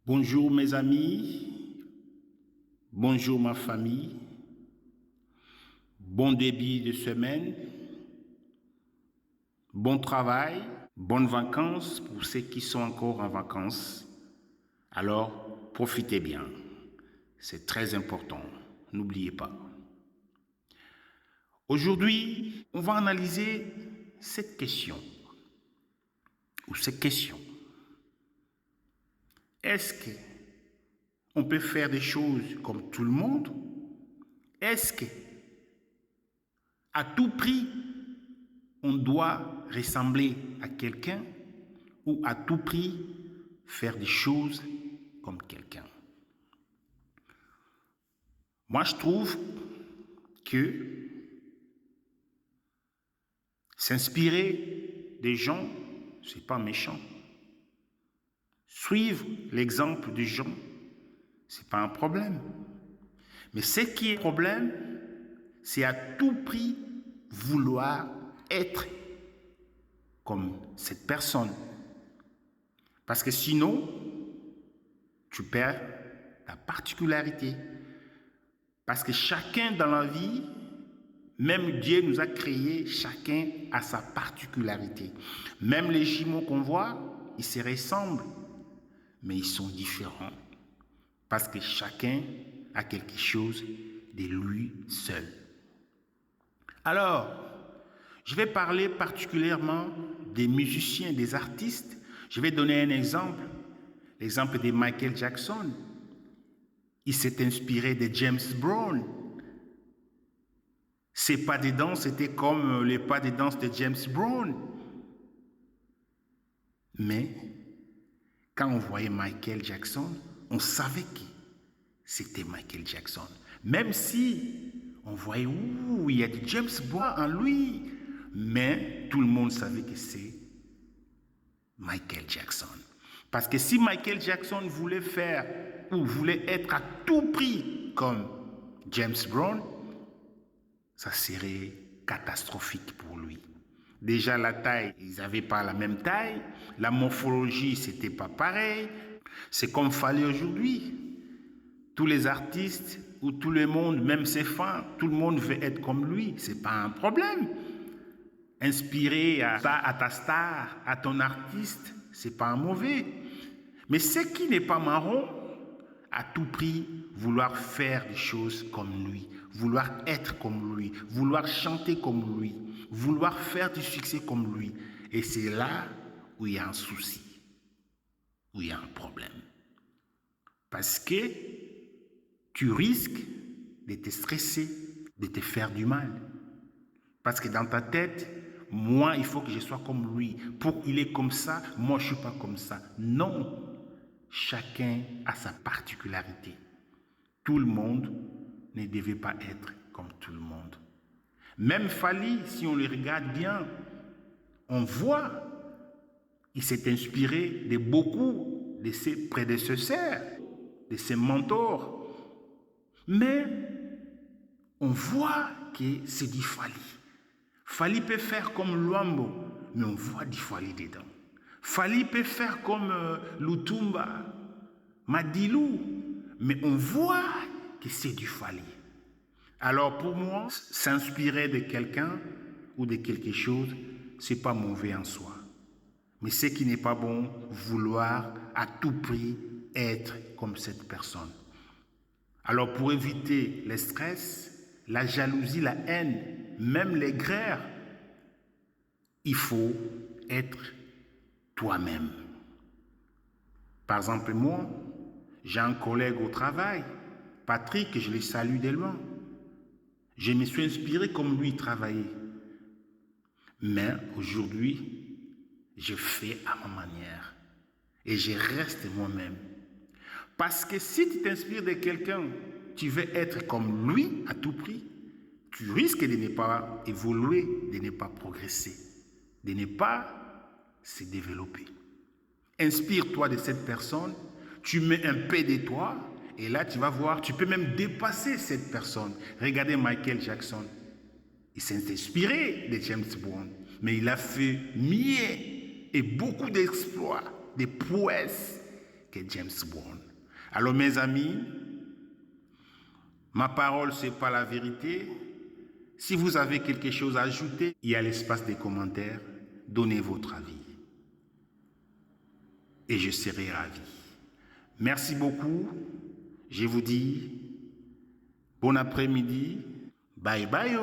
Bonjour mes amis, bonjour ma famille, bon début de semaine, bon travail, bonnes vacances pour ceux qui sont encore en vacances. Alors profitez bien, c'est très important, n'oubliez pas. Aujourd'hui, on va analyser cette question ou ces questions. Est-ce qu'on peut faire des choses comme tout le monde? Est-ce que à tout prix on doit ressembler à quelqu'un ou à tout prix faire des choses comme quelqu'un? Moi, je trouve que s'inspirer des gens, c'est pas méchant. Suivre l'exemple des gens, c'est pas un problème. Mais ce qui est problème, c'est à tout prix vouloir être comme cette personne. Parce que sinon, tu perds ta particularité. Parce que chacun dans la vie, même Dieu nous a créés, chacun a sa particularité. Même les jumeaux qu'on voit, ils se ressemblent, mais ils sont différents. Parce que chacun a quelque chose de lui seul. Alors, je vais parler particulièrement des musiciens, des artistes. Je vais donner un exemple, l'exemple de Michael Jackson. Il s'est inspiré de James Brown. Ses pas de danse étaient comme les pas de danse de James Brown. Mais quand on voyait Michael Jackson, on savait que c'était Michael Jackson. Même si on voyait, il y a du James Brown en lui. Mais tout le monde savait que c'est Michael Jackson. Parce que si Michael Jackson voulait faire ou voulait être à tout prix comme James Brown, ça serait catastrophique pour lui. Déjà la taille, ils n'avaient pas la même taille. La morphologie, c'était pas pareil. C'est comme Fally aujourd'hui. Tous les artistes ou tout le monde, même ses fans, tout le monde veut être comme lui. C'est pas un problème. Inspiré à ta star, à ton artiste, c'est pas un mauvais. Mais ce qui n'est pas marrant, à tout prix, vouloir faire des choses comme lui, vouloir être comme lui, vouloir chanter comme lui, vouloir faire du succès comme lui. Et c'est là où il y a un souci, où il y a un problème. Parce que tu risques de te stresser, de te faire du mal. Parce que dans ta tête, moi, il faut que je sois comme lui. Pour qu'il est comme ça, moi, je ne suis pas comme ça. Non. Chacun a sa particularité. Tout le monde ne devait pas être comme tout le monde. Même Fally, si on le regarde bien, on voit, il s'est inspiré de beaucoup de ses prédécesseurs, de ses mentors. Mais on voit que c'est du Fally. Fally peut faire comme Luambo, mais on voit du Fally dedans. Fally peut faire comme Lutumba, Madilou, mais on voit que c'est du Fally. Alors pour moi, s'inspirer de quelqu'un ou de quelque chose, c'est pas mauvais en soi. Mais ce qui n'est pas bon, vouloir à tout prix être comme cette personne. Alors pour éviter le stress, la jalousie, la haine, même les guerres, il faut être toi-même. Par exemple, moi, j'ai un collègue au travail, Patrick, je le salue de loin. Je me suis inspiré comme lui travailler. Mais aujourd'hui, je fais à ma manière. Et je reste moi-même. Parce que si tu t'inspires de quelqu'un, tu veux être comme lui à tout prix, tu risques de ne pas évoluer, de ne pas progresser, de ne pas se développer. Inspire-toi de cette personne, tu mets un peu de toi, et là tu vas voir, tu peux même dépasser cette personne. Regardez Michael Jackson. Il s'est inspiré de James Brown, mais il a fait mieux et beaucoup d'exploits, des prouesses que James Brown. Alors mes amis, ma parole, ce n'est pas la vérité. Si vous avez quelque chose à ajouter, il y a l'espace des commentaires. Donnez votre avis. Et je serai ravi. Merci beaucoup. Je vous dis bon après-midi. Bye bye.